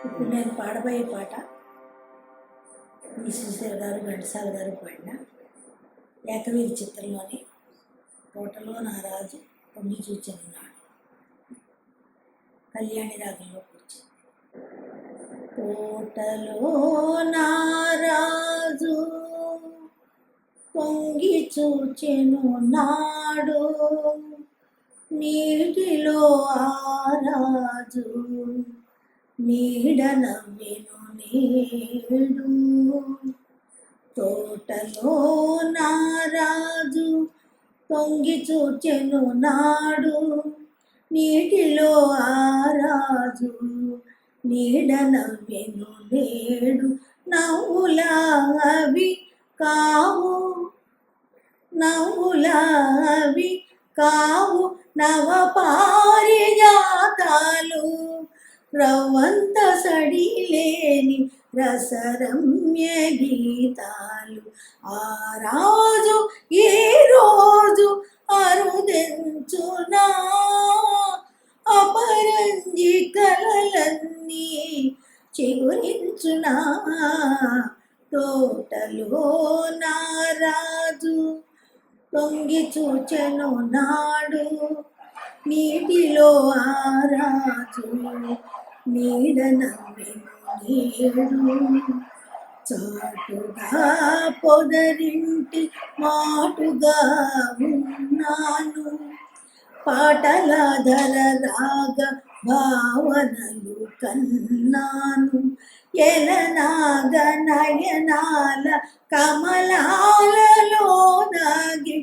ఇప్పుడు నేను పాడబోయే పాట శ్రీశ్రీ గారు ఘంటసాల గారు పాడిన ఏకవీరి చిత్రంలోని తోటలో నా రాజు తొంగి చూచెను నాడు కళ్యాణి రాగంలో కూర్చొని. తోటలో నా రాజు తొంగి చూచెను నాడు నీటిలో ఆ రాజు నీడ నవ్వెను నేడు. తోటలో నా రాజు తొంగి చూచెను నాడు నీటిలో ఆ రాజు నీడ నవ్వెను నేడు. నవ్వులావి కావు నవ్వులావి కావు నవ పారిజాతాలు రవ్వంత సడిలేని రసరమ్య గీతాలు. ఆ రాజు ఏ రోజు అరుదెంచునా అపరంజి కలలన్నీ చిగురించునా. తోటలో నా రాజు తొంగి చూచెను నాడు నీటిలో ఆ రాజు నీడ నవ్వెను నేడు. చాటుగా పొదరింటి మాటుగా ఉన్నాను పాటల ధర రాగ భావనలు కన్నాను. ఎలనాగ నయనాల కమలాలలో నాగి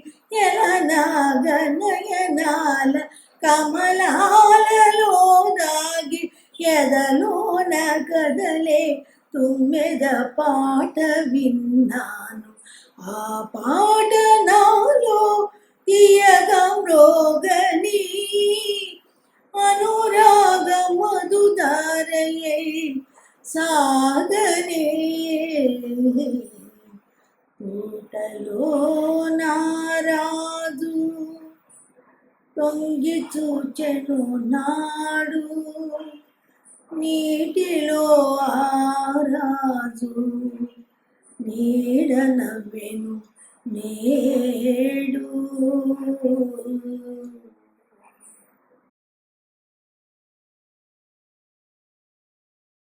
ఎలనాగ నయనాల కమలాలలో నాగి ఎదలోన కదలే తుమ్మెద పాట విన్నాను. ఆ పాట నాలో తీయగా మ్రోగని అనురాగ మధుధారయై సాగనే. తోటలో నా రాజు తొంగి చూచెను నాడు నీటిలో ఆ రాజు నీడ నవ్వెను నేడు.